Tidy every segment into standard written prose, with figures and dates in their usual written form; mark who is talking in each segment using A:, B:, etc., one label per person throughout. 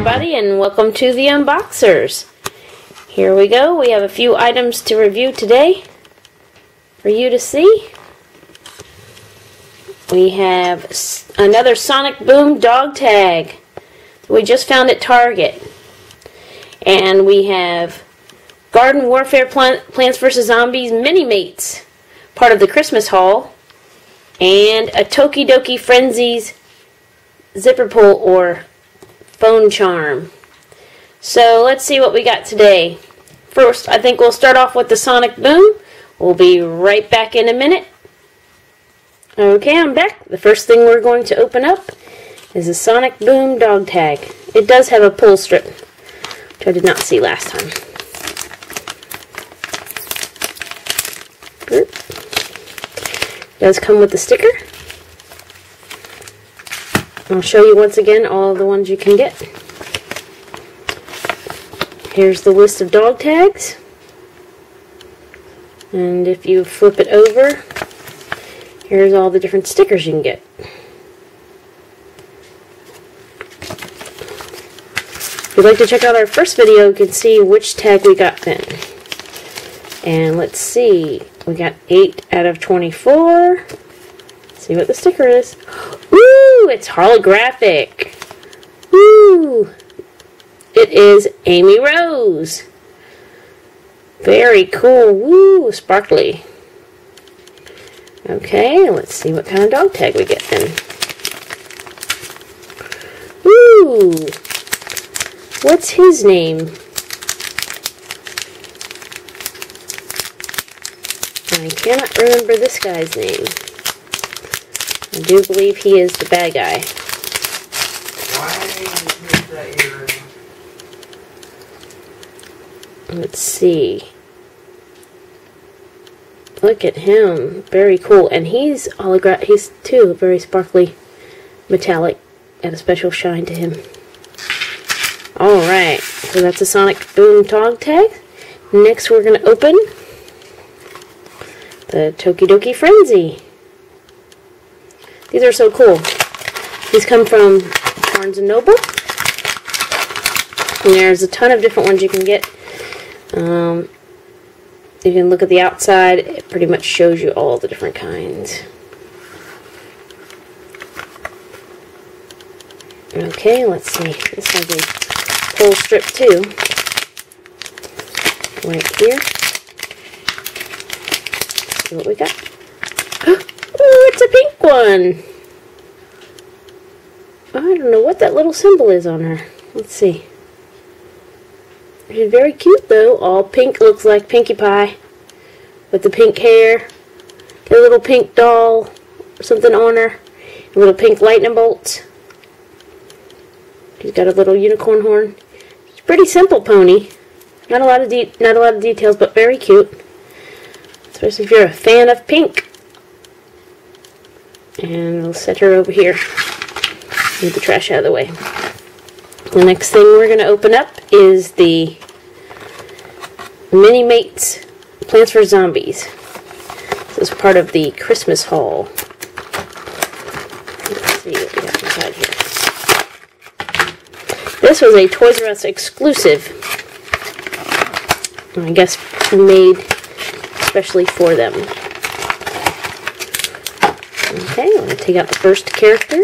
A: everybody, and welcome to the Unboxers. Here we go. We have a few items to review today for you to see. We have another Sonic Boom dog tag that we just found at Target. And we have Garden Warfare Plants vs. Zombies Mini-Mates, part of the Christmas haul. And a Tokidoki Frenzies zipper pull or phone charm. So let's see what we got today. First, I think we'll start off with the Sonic Boom. We'll be right back in a minute. Okay, I'm back. The first thing we're going to open up is the Sonic Boom dog tag. It does have a pull strip, which I did not see last time. It does come with the sticker. I'll show you once again all of the ones you can get. Here's the list of dog tags. And if you flip it over, here's all the different stickers you can get. If you'd like to check out our first video, you can see which tag we got then. And let's see, we got 8 out of 24. Let's see what the sticker is. Ooh, it's holographic. Ooh, it is Amy Rose. Very cool. Woo, sparkly. Okay, let's see what kind of dog tag we get then. Ooh, what's his name? I cannot remember this guy's name. I do believe he is the bad guy. Let's see. Look at him. Very cool. And he's holographic. He's too very sparkly, metallic, got a special shine to him. Alright, so that's a Sonic Boom dog tag. Next we're going to open the Tokidoki Frenzy. These are so cool. These come from Barnes & Noble. And there's a ton of different ones you can get. You can look at the outside. It pretty much shows you all the different kinds. Okay, let's see. This has a pull strip too. Right here. Let's see what we got. Oh, it's a pink one. I don't know what that little symbol is on her. Let's see. She's very cute though. All pink, looks like Pinkie Pie with the pink hair. A little pink doll or something on her. A little pink lightning bolts. She's got a little unicorn horn. It's a pretty simple pony. Not a lot of details, but very cute. Especially if you're a fan of pink. And we'll set her over here. Move the trash out of the way. The next thing we're going to open up is the Mini-Mates Plants vs. Zombies. This is part of the Christmas haul. Let's see what we got inside here. This was a Toys R Us exclusive. I guess made especially for them. Okay, I'm going to take out the first character.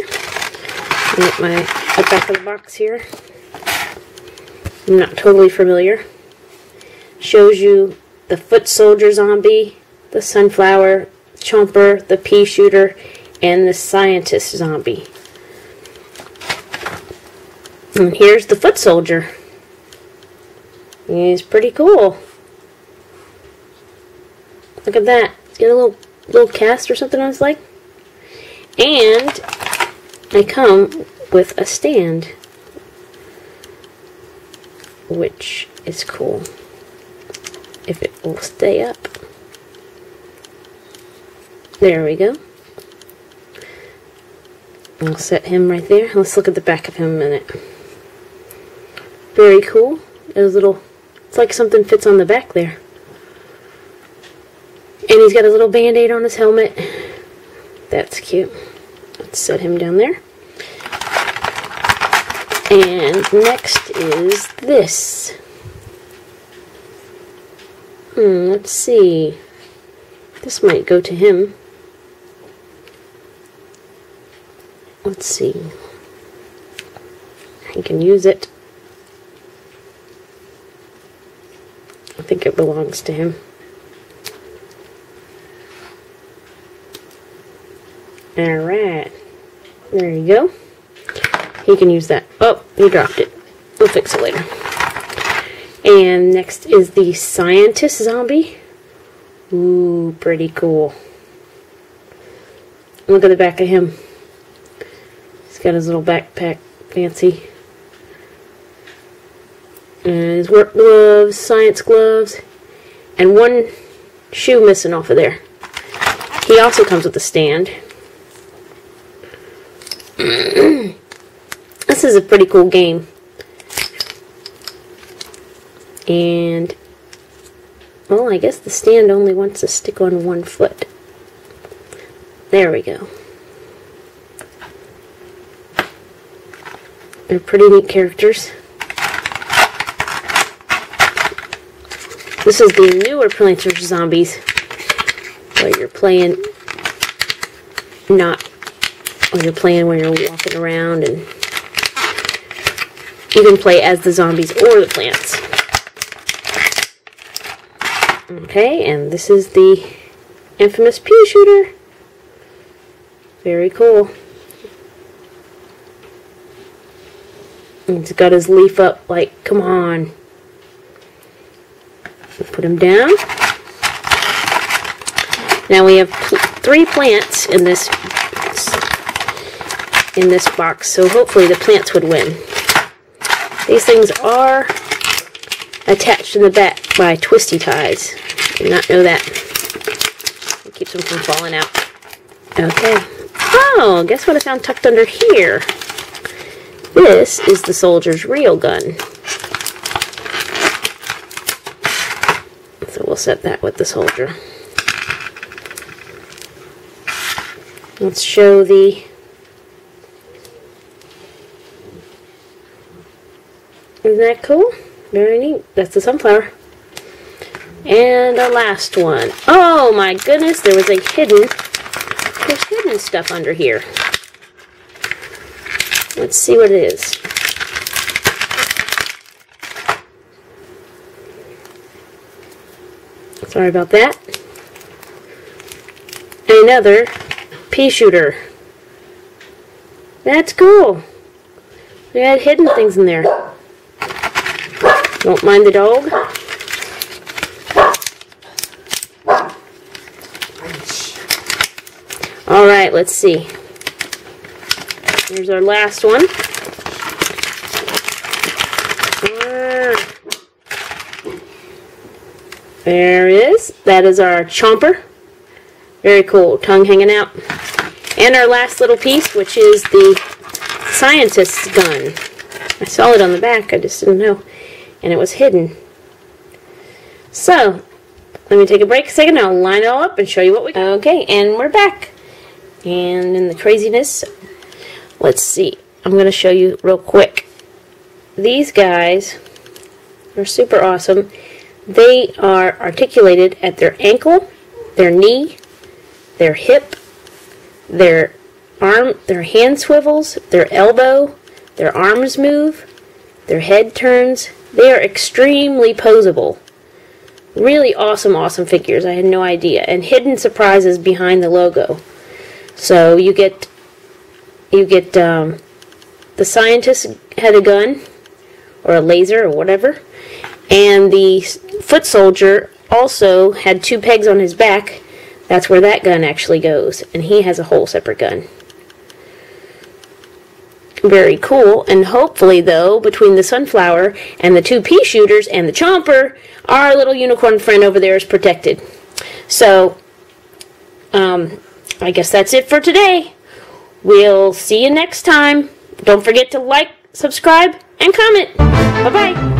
A: Get the back of the box here. I'm not totally familiar. Shows you the foot soldier zombie, the sunflower chomper, the pea shooter, and the scientist zombie. And here's the foot soldier. He's pretty cool. Look at that. He's got a little cast or something on his leg. And they come with a stand, which is cool if it will stay up. There we go. I'll set him right there. Let's look at the back of him a minute. Very cool. There's it's like something fits on the back there. And he's got a little band-aid on his helmet. That's cute. Let's set him down there. And next is this. Let's see. This might go to him. Let's see. He can use it. I think it belongs to him. Alright. There you go. He can use that. Oh, he dropped it. We'll fix it later. And next is the scientist zombie. Ooh, pretty cool. Look at the back of him. He's got his little backpack. Fancy. And his work gloves, science gloves, and one shoe missing off of there. He also comes with a stand. This is a pretty cool game. And, well, I guess the stand only wants to stick on one foot. There we go. They're pretty neat characters. This is the newer Plants vs. Zombies, where you're playing when you're walking around, and you can play as the zombies or the plants. Okay, and this is the infamous pea shooter. Very cool. He's got his leaf up like, come on. Put him down. Now we have 3 plants in this box, so hopefully the plants would win. These things are attached in the back by twisty ties. Did not know that. It keeps them from falling out. Okay. Oh, guess what I found tucked under here? This is the soldier's real gun. So we'll set that with the soldier. Let's show the... Isn't that cool? Very neat. That's the sunflower. And the last one. Oh my goodness, there's hidden stuff under here. Let's see what it is. Sorry about that. Another pea shooter. That's cool. We had hidden things in there. Don't mind the dog. Alright, let's see. Here's our last one. There it is. That is our chomper. Very cool. Tongue hanging out. And our last little piece, which is the scientist's gun. I saw it on the back. I just didn't know. And it was hidden. So, let me take a break a second. I'll line it all up and show you what we got. Okay, and we're back. And in the craziness, let's see. I'm going to show you real quick. These guys are super awesome. They are articulated at their ankle, their knee, their hip, their arm, their hand swivels, their elbow, their arms move, their head turns. They are extremely posable. Really awesome figures. I had no idea. And hidden surprises behind the logo. So you get the scientist had a gun or a laser or whatever, and the foot soldier also had 2 pegs on his back. That's where that gun actually goes, and he has a whole separate gun. Very cool. And hopefully, though, between the sunflower and the 2 pea shooters and the chomper, our little unicorn friend over there is protected. So I guess that's it for today. We'll see you next time. Don't forget to like, subscribe, and comment. Bye-bye.